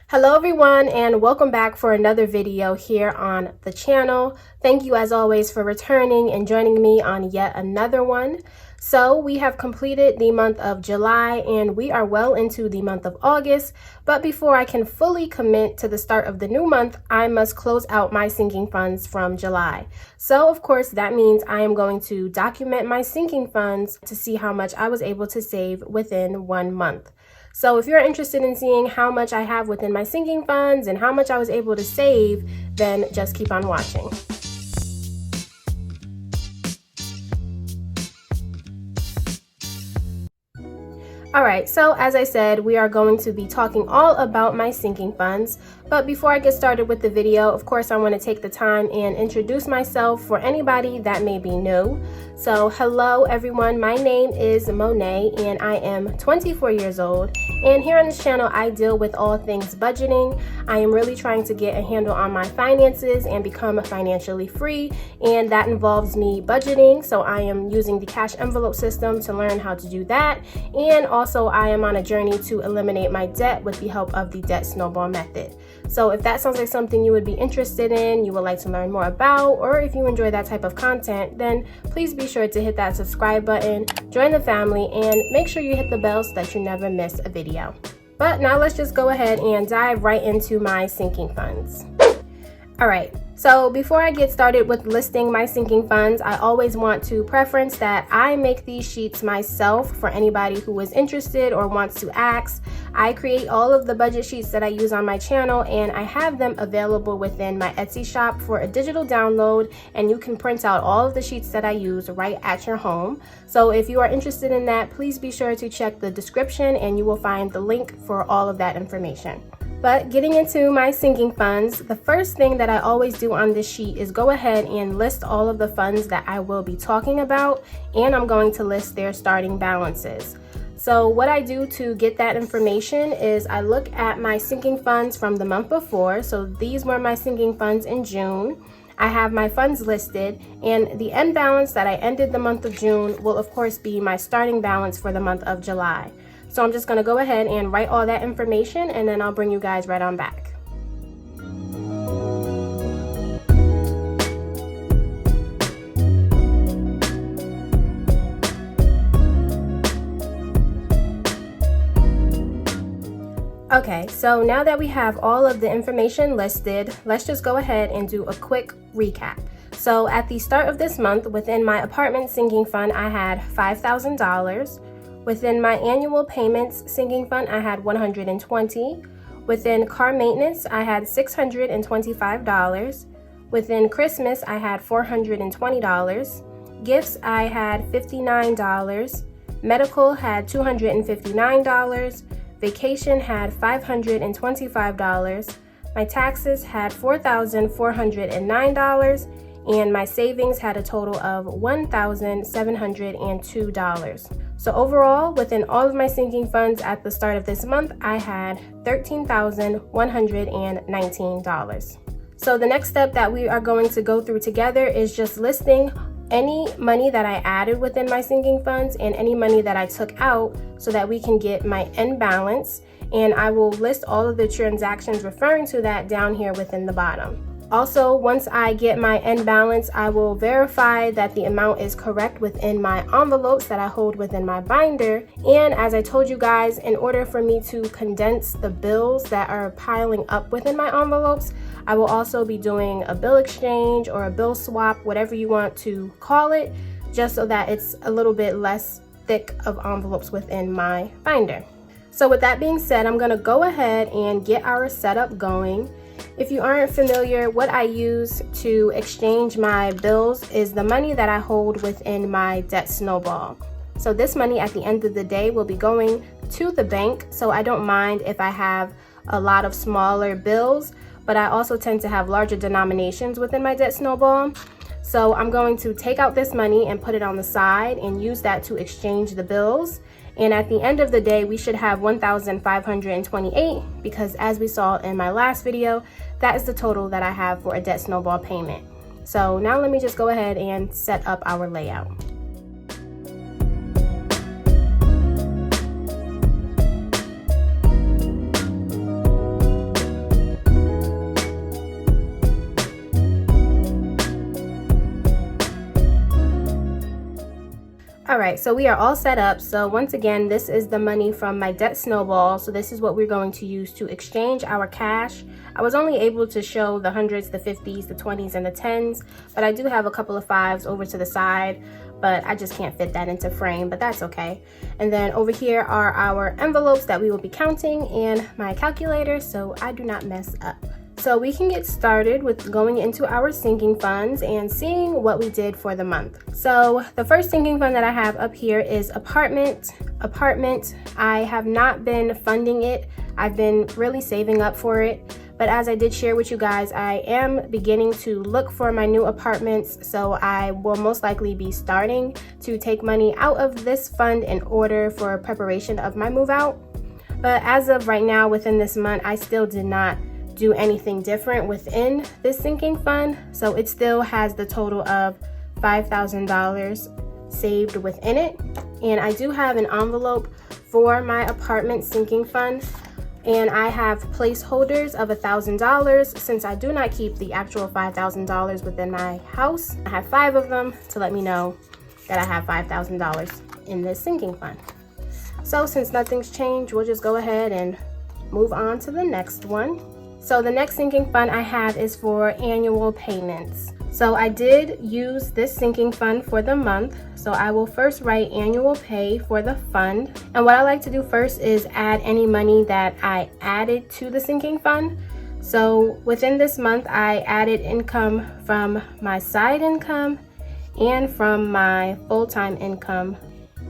Hello everyone, and welcome back for another video here on the channel. Thank you as always for returning and joining me on yet another one. So we have completed the month of July and we are well into the month of August, but before I can fully commit to the start of the new month, I must close out my sinking funds from July. So of course that means I am going to document my sinking funds to see how much I was able to save within 1 month. So if you're interested in seeing how much I have within my sinking funds and how much I was able to save, then just keep on watching. Alright, so as I said, we are going to be talking all about my sinking funds. But before I get started with the video, of course, I want to take the time and introduce myself for anybody that may be new. So hello everyone, my name is Monet and I am 24 years old. And here on this channel, I deal with all things budgeting. I am really trying to get a handle on my finances and become financially free. And that involves me budgeting. So I am using the cash envelope system to learn how to do that. And also I am on a journey to eliminate my debt with the help of the debt snowball method. So if that sounds like something you would be interested in, you would like to learn more about, or if you enjoy that type of content, then please be sure to hit that subscribe button, join the family, and make sure you hit the bell so that you never miss a video. But now let's just go ahead and dive right into my sinking funds. Alright, so before I get started with listing my sinking funds, I always want to preference that I make these sheets myself for anybody who is interested or wants to ask. I create all of the budget sheets that I use on my channel and I have them available within my Etsy shop for a digital download, and you can print out all of the sheets that I use right at your home. So if you are interested in that, please be sure to check the description and you will find the link for all of that information. But getting into my sinking funds, the first thing that I always do on this sheet is go ahead and list all of the funds that I will be talking about, and I'm going to list their starting balances. So what I do to get that information is I look at my sinking funds from the month before. So these were my sinking funds in June. I have my funds listed, and the end balance that I ended the month of June will of course be my starting balance for the month of July. So I'm just going to go ahead and write all that information, and then I'll bring you guys right on back. Okay, so now that we have all of the information listed, let's just go ahead and do a quick recap. So at the start of this month, within my apartment sinking fund, I had $5,000. Within my annual payments sinking fund, I had $120. Within car maintenance, I had $625. Within Christmas, I had $420. Gifts, I had $59. Medical had $259. Vacation had $525. My taxes had $4,409. And my savings had a total of $1,702. So overall, within all of my sinking funds at the start of this month, I had $13,119. So the next step that we are going to go through together is just listing any money that I added within my sinking funds and any money that I took out so that we can get my end balance. And I will list all of the transactions referring to that down here within the bottom. Also, once I get my end balance, I will verify that the amount is correct within my envelopes that I hold within my binder. And as I told you guys, in order for me to condense the bills that are piling up within my envelopes, I will also be doing a bill exchange or a bill swap, whatever you want to call it, just so that it's a little bit less thick of envelopes within my binder. So with that being said, I'm going to go ahead and get our setup going. If you aren't familiar, what I use to exchange my bills is the money that I hold within my debt snowball. So this money at the end of the day will be going to the bank, so I don't mind if I have a lot of smaller bills, but I also tend to have larger denominations within my debt snowball. So I'm going to take out this money and put it on the side and use that to exchange the bills. And at the end of the day, we should have $1,528 because as we saw in my last video, that is the total that I have for a debt snowball payment. So now let me just go ahead and set up our layout. All right, so we are all set up. So once again, this is the money from my debt snowball. So this is what we're going to use to exchange our cash. I was only able to show the hundreds, the 50s, the 20s, and the 10s, but I do have a couple of 5s over to the side, but I just can't fit that into frame, but that's okay. And then over here are our envelopes that we will be counting and my calculator so I do not mess up. So we can get started with going into our sinking funds and seeing what we did for the month. So the first sinking fund that I have up here is apartment. I have not been funding it. I've been really saving up for it. But as I did share with you guys, I am beginning to look for my new apartments. So I will most likely be starting to take money out of this fund in order for preparation of my move out. But as of right now, within this month, I still did not do anything different within this sinking fund, so it still has the total of $5,000 saved within it. And I do have an envelope for my apartment sinking fund, and I have placeholders of $1,000 since I do not keep the actual $5,000 within my house. I have 5 of them to let me know that I have $5,000 in this sinking fund. So since nothing's changed, we'll just go ahead and move on to the next one. So the next sinking fund I have is for annual payments. So I did use this sinking fund for the month. So I will first write annual pay for the fund. And what I like to do first is add any money that I added to the sinking fund. So within this month, I added income from my side income and from my full-time income.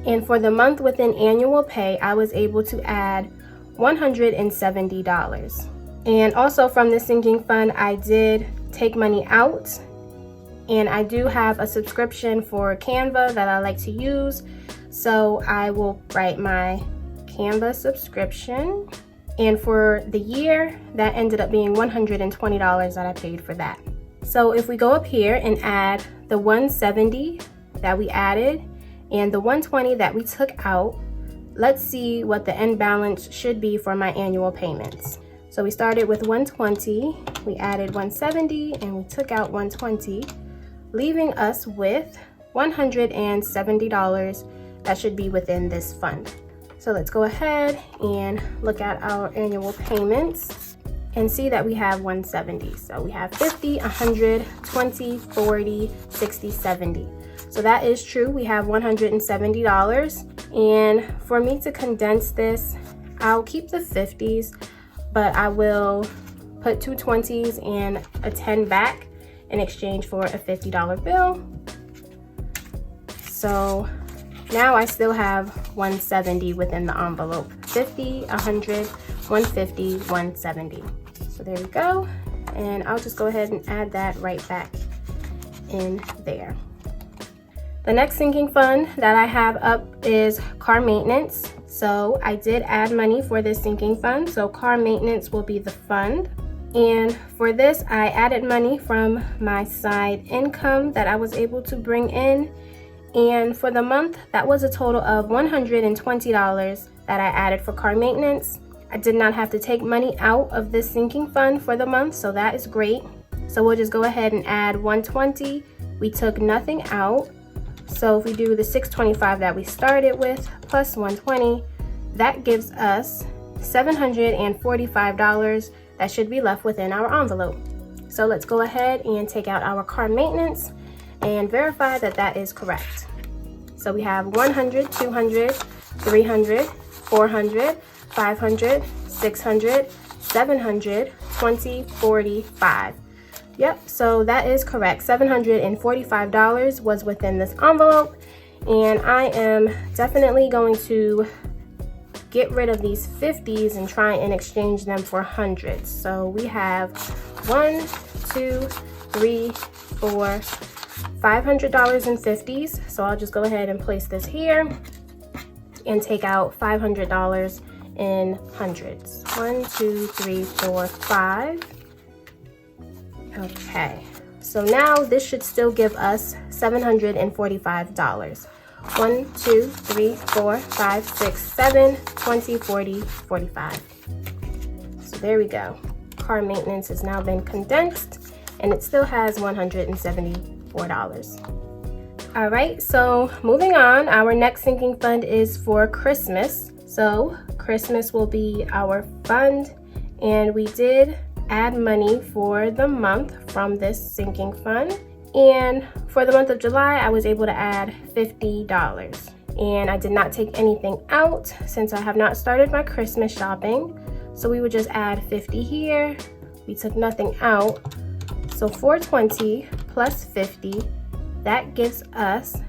And for the month within annual pay, I was able to add $170. And also from the sinking fund, I did take money out, and I do have a subscription for Canva that I like to use. So I will write my Canva subscription. And for the year, that ended up being $120 that I paid for that. So if we go up here and add the $170 that we added and the $120 that we took out, let's see what the end balance should be for my annual payments. So we started with $120, we added $170, and we took out $120, leaving us with $170 that should be within this fund. So let's go ahead and look at our annual payments and see that we have $170. So we have $50, $100, $20, $40, $60, $70. So that is true, we have $170. And for me to condense this, I'll keep the 50s, but I will put 2 20s and a 10 back in exchange for a $50 bill. So now I still have $170 within the envelope. 50, 100, 150, 170. So there we go. And I'll just go ahead and add that right back in there. The next sinking fund that I have up is car maintenance. So I did add money for this sinking fund. So car maintenance will be the fund. And for this, I added money from my side income that I was able to bring in. And for the month, that was a total of $120 that I added for car maintenance. I did not have to take money out of this sinking fund for the month, so that is great. So we'll just go ahead and add $120. We took nothing out. So if we do the $625 that we started with plus $120, that gives us $745 that should be left within our envelope. So let's go ahead and take out our car maintenance and verify that that is correct. So we have 100, 200, 300, 400, 500, 600, 700, 20, 45. Yep, so that is correct. $745 was within this envelope, and I am definitely going to get rid of these 50s and try and exchange them for hundreds. So we have 1, 2, 3, 4, $500 in 50s. So I'll just go ahead and place this here and take out $500 in hundreds. 1, 2, 3, 4, 5. Okay, so now this should still give us $745. 1, 2, 3, 4, 5, 6, 7, 20, 40, 45. So there we go. Car maintenance has now been condensed, and it still has $174. All right, so moving on, our next sinking fund is for Christmas. So Christmas will be our fund, and we did add money for the month from this sinking fund. And for the month of July, I was able to add $50. And I did not take anything out since I have not started my Christmas shopping. So we would just add 50 here. We took nothing out. So 420 plus 50, that gives us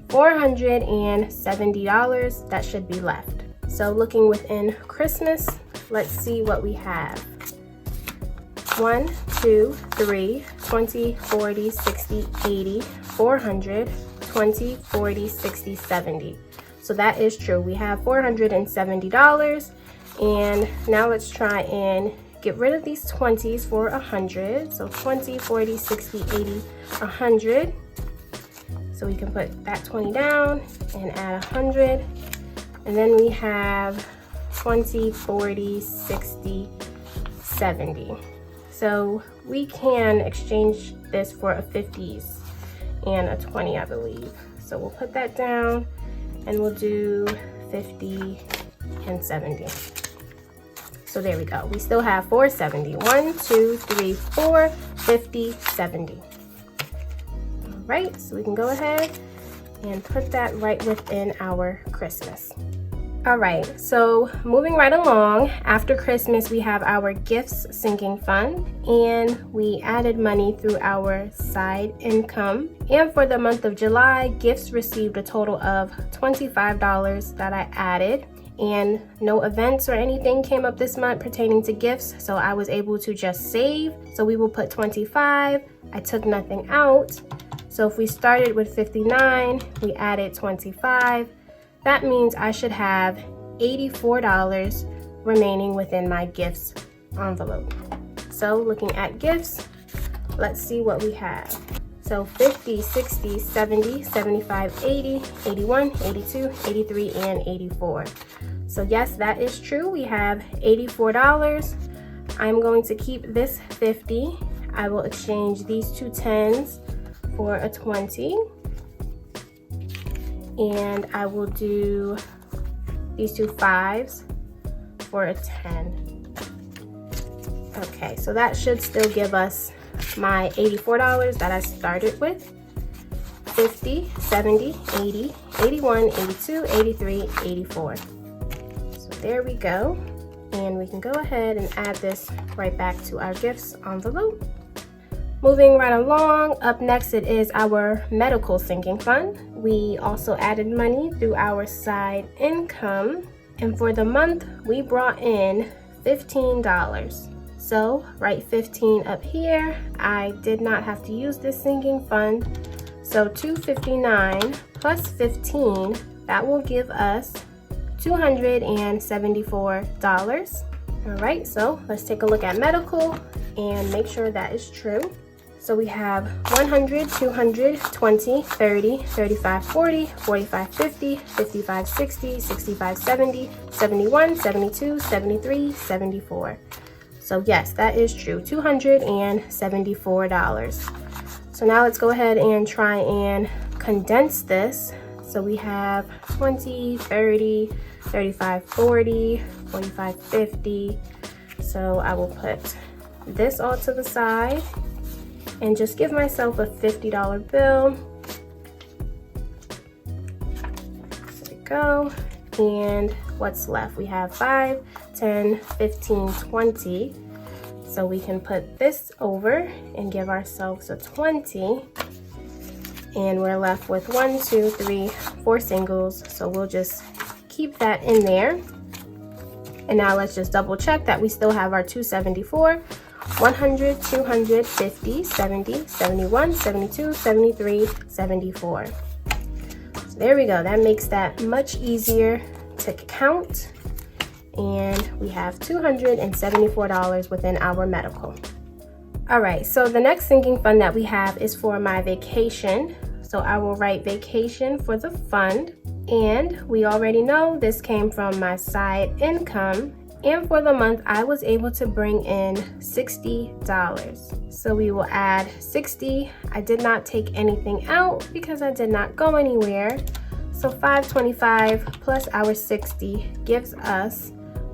$470 that should be left. So looking within Christmas, let's see what we have. 1, 2, 3, 20, 40, 60, 80, 400, 20, 40, 60, 70. So that is true. We have $470. And now let's try and get rid of these 20s for 100. So 20, 40, 60, 80, 100. So we can put that 20 down and add 100. And then we have 20, 40, 60, 70. So we can exchange this for a 50s and a 20, I believe. So we'll put that down and we'll do 50 and 70. So there we go. We still have 470. 1, 2, 3, 4, 50, 70. All right, so we can go ahead and put that right within our Christmas. All right, so moving right along, after Christmas, we have our gifts sinking fund, and we added money through our side income. And for the month of July, gifts received a total of $25 that I added, and no events or anything came up this month pertaining to gifts, so I was able to just save. So we will put 25. I took nothing out. So if we started with 59, we added 25. That means I should have $84 remaining within my gifts envelope. So looking at gifts, let's see what we have. So 50, 60, 70, 75, 80, 81, 82, 83, and 84. So yes, that is true. We have $84. I'm going to keep this 50. I will exchange these two 10s for a 20. And I will do these two 5s for a 10. Okay, so that should still give us my $84 that I started with. 50, 70, 80, 81, 82, 83, 84. So there we go. And we can go ahead and add this right back to our gifts envelope. Moving right along, up next it is our medical sinking fund. We also added money through our side income, and for the month we brought in $15. So write 15 up here. I did not have to use this sinking fund. So 259 plus 15, that will give us $274. All right, so let's take a look at medical and make sure that is true. So we have 100, 200, 20, 30, 35, 40, 45, 50, 55, 60, 65, 70, 71, 72, 73, 74. So yes, that is true, $274. So now let's go ahead and try and condense this. So we have 20, 30, 35, 40, 45, 50. So I will put this all to the side and just give myself a $50 bill. There we go. And what's left? We have 5, 10, 15, 20. So we can put this over and give ourselves a 20. And we're left with 1, 2, 3, 4 singles. So we'll just keep that in there. And now let's just double check that we still have our 274. 100, 200, 50, 70, 71, 72, 73, 74. So there we go. That makes that much easier to count. And we have $274 within our medical. All right, so the next sinking fund that we have is for my vacation. So I will write vacation for the fund. And we already know this came from my side income. And for the month, I was able to bring in $60. So we will add 60. I did not take anything out because I did not go anywhere. So $525 plus our 60 gives us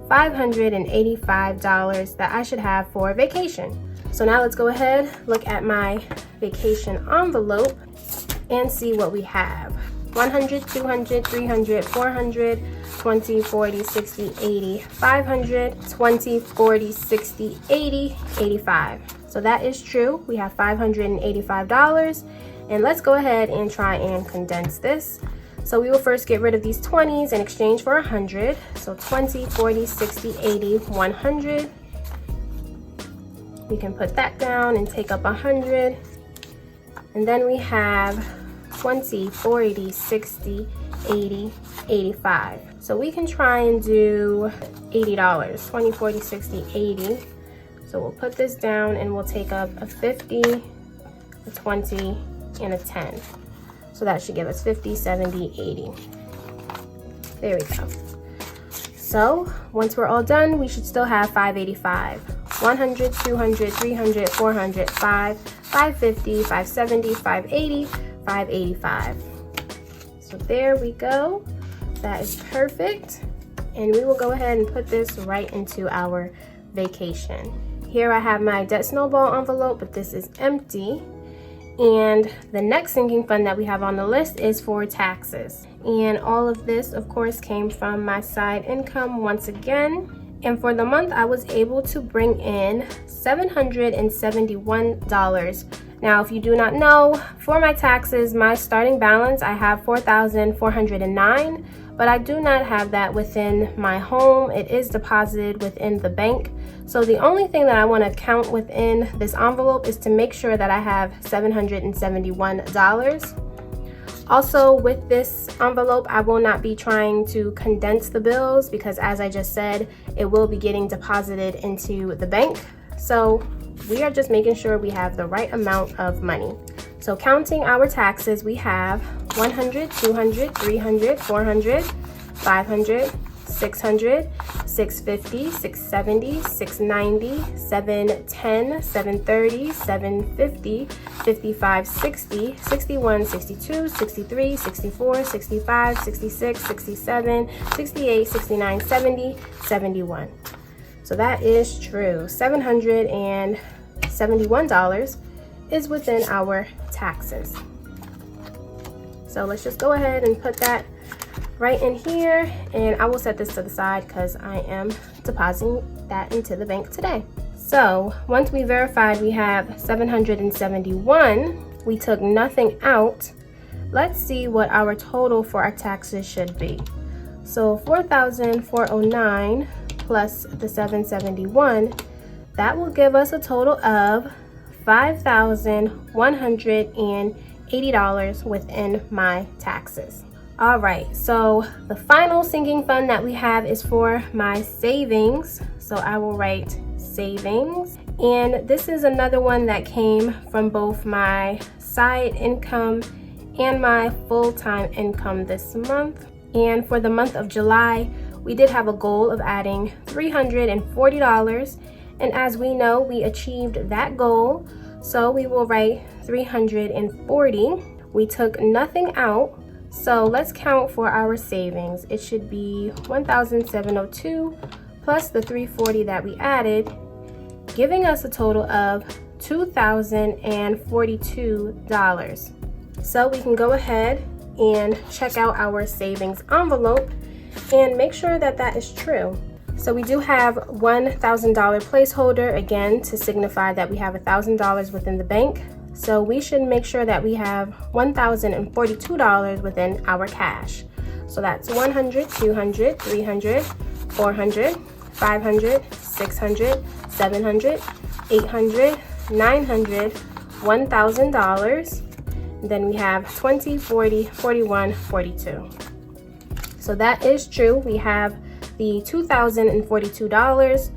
$585 that I should have for vacation. So now let's go ahead, look at my vacation envelope and see what we have. 100, 200, 300, 400, 20, 40, 60, 80, 500, 20, 40, 60, 80, 85. So that is true. We have $585. And let's go ahead and try and condense this. So we will first get rid of these 20s in exchange for 100. So 20, 40, 60, 80, 100. We can put that down and take up 100. And then we have 20, 40, 60, 80, 85. So we can try and do $80. 20, 40, 60, 80. So we'll put this down and we'll take up a 50, a 20, and a 10. So that should give us 50, 70, 80. There we go. So once we're all done, we should still have 585. 100, 200, 300, 400, 550, 570, 580, 585. So there we go. That is perfect. And we will go ahead and put this right into our vacation. Here I have my debt snowball envelope, but this is empty. And the next sinking fund that we have on the list is for taxes. And all of this, of course, came from my side income once again. And for the month, I was able to bring in $771. Now, if you do not know, for my taxes, my starting balance, I have $4,409, but I do not have that within my home. It is deposited within the bank. So the only thing that I want to count within this envelope is to make sure that I have $771. Also, with this envelope, I will not be trying to condense the bills because, as I just said, it will be getting deposited into the bank. So we are just making sure we have the right amount of money. So counting our taxes, we have 100, 200, 300, 400, 500, 600, 650, 670, 690, 710, 730, 750, 55, 60, 61, 62, 63, 64, 65, 66, 67, 68, 69, 70, 71. So that is true. $771 is within our taxes. So let's just go ahead and put that right in here, and I will set this to the side because I am depositing that into the bank today. So once we verified we have 771, we took nothing out. Let's see what our total for our taxes should be. So 4,409 plus the 771, that will give us a total of $5,180 within my taxes. All right, so the final sinking fund that we have is for my savings. So I will write savings. And this is another one that came from both my side income and my full-time income this month. And for the month of July, we did have a goal of adding $340. And as we know, we achieved that goal. So we will write 340. We took nothing out. So let's count for our savings. It should be 1,702 plus the 340 that we added, giving us a total of $2,042. So we can go ahead and check out our savings envelope and make sure that that is true. So we do have $1,000 placeholder, again, to signify that we have $1,000 within the bank. So we should make sure that we have $1,042 within our cash. So that's 100, 200, 300, 400, 500, 600, 700, 800, 900, $1,000. Then we have 20, 40, 41, 42. So that is true. We have the $2,042.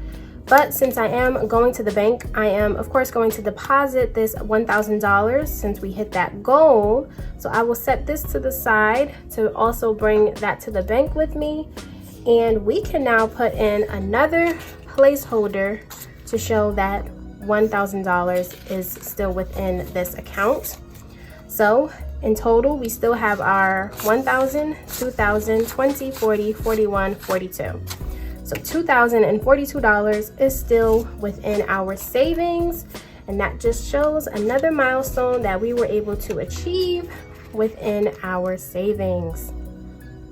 But since I am going to the bank, I am of course going to deposit this $1,000 since we hit that goal. So I will set this to the side to also bring that to the bank with me. And we can now put in another placeholder to show that $1,000 is still within this account. So in total, we still have our 1,000, 2,000, 20, 40, 41, 42. So $2,042 is still within our savings, and that just shows another milestone that we were able to achieve within our savings.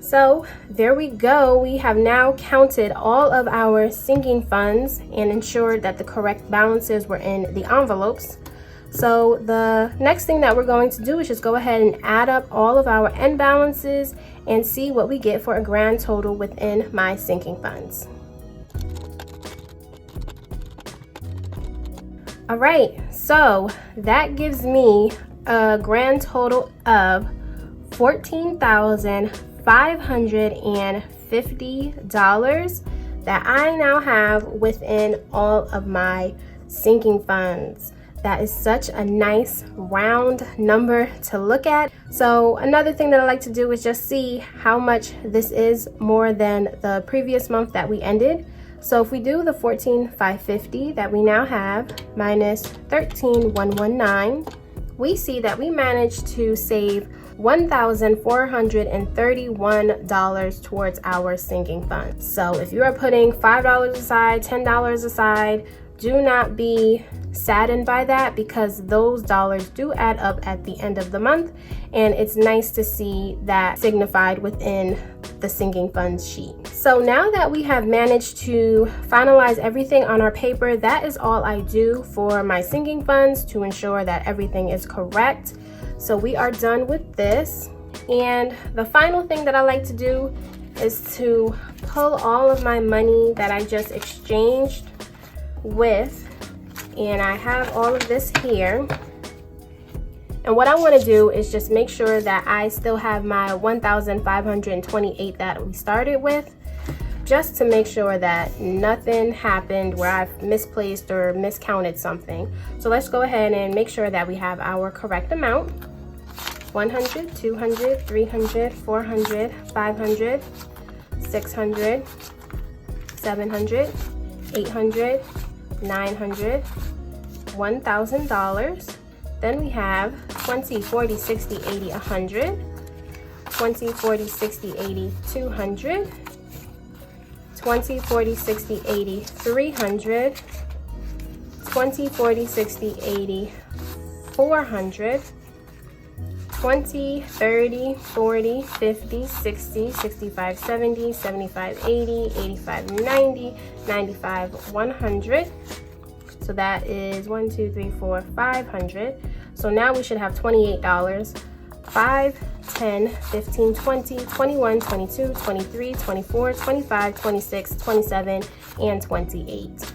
So there we go. We have now counted all of our sinking funds and ensured that the correct balances were in the envelopes. So the next thing that we're going to do is just go ahead and add up all of our end balances and see what we get for a grand total within my sinking funds. All right, so that gives me a grand total of $14,550 that I now have within all of my sinking funds. That is such a nice round number to look at. So another thing that I like to do is just see how much this is more than the previous month that we ended. So if we do the 14,550 that we now have minus 13,119, we see that we managed to save $1,431 towards our sinking funds. So if you are putting $5 aside, $10 aside, do not be saddened by that, because those dollars do add up at the end of the month, and it's nice to see that signified within the sinking funds sheet. So now that we have managed to finalize everything on our paper, that is all I do for my sinking funds to ensure that everything is correct. So we are done with this, and the final thing that I like to do is to pull all of my money that I just exchanged with, and I have all of this here. And what I want to do is just make sure that I still have my 1,528 that we started with, just to make sure that nothing happened where I've misplaced or miscounted something. So let's go ahead and make sure that we have our correct amount. 100, 200, 300, 400, 500, 600, 700, 800, 900, $1,000. Then we have 20, 40, 60, 80, 100, 20, 40, 60, 80, 200, 20, 40, 60, 80, 300, 20, 40, 60, 80, 400, 20, 30, 40, 50, 60, 65, 70, 75, 80, 85, 90, 95, 100. So that is 1, 2, 3, 4, 500. So now we should have $28. 5, 10, 15, 20, 21, 22, 23, 24, 25, 26, 27, and 28.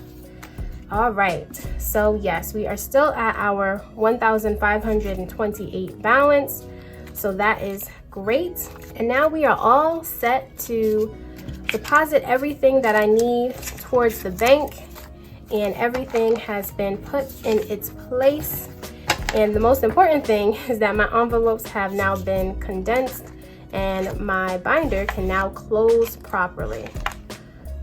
All right, so yes, we are still at our 1,528 balance. So that is great. And now we are all set to deposit everything that I need towards the bank, and everything has been put in its place. And the most important thing is that my envelopes have now been condensed and my binder can now close properly.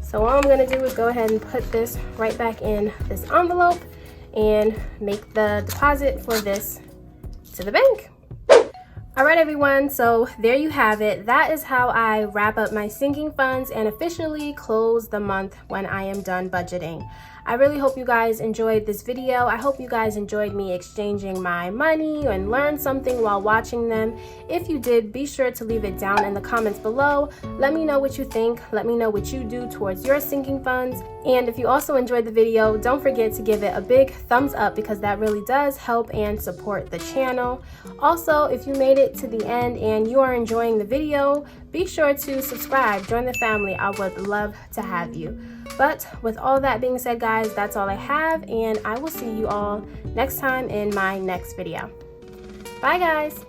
So all I'm gonna do is go ahead and put this right back in this envelope and make the deposit for this to the bank. All right, everyone, so there you have it. That is how I wrap up my sinking funds and officially close the month when I am done budgeting. I really hope you guys enjoyed this video. I hope you guys enjoyed me exchanging my money and learned something while watching them. If you did, be sure to leave it down in the comments below. Let me know what you think. Let me know what you do towards your sinking funds. And if you also enjoyed the video, don't forget to give it a big thumbs up, because that really does help and support the channel. Also, if you made it to the end and you are enjoying the video, be sure to subscribe, join the family. I would love to have you. But with all that being said, guys, that's all I have, and I will see you all next time in my next video. Bye, guys.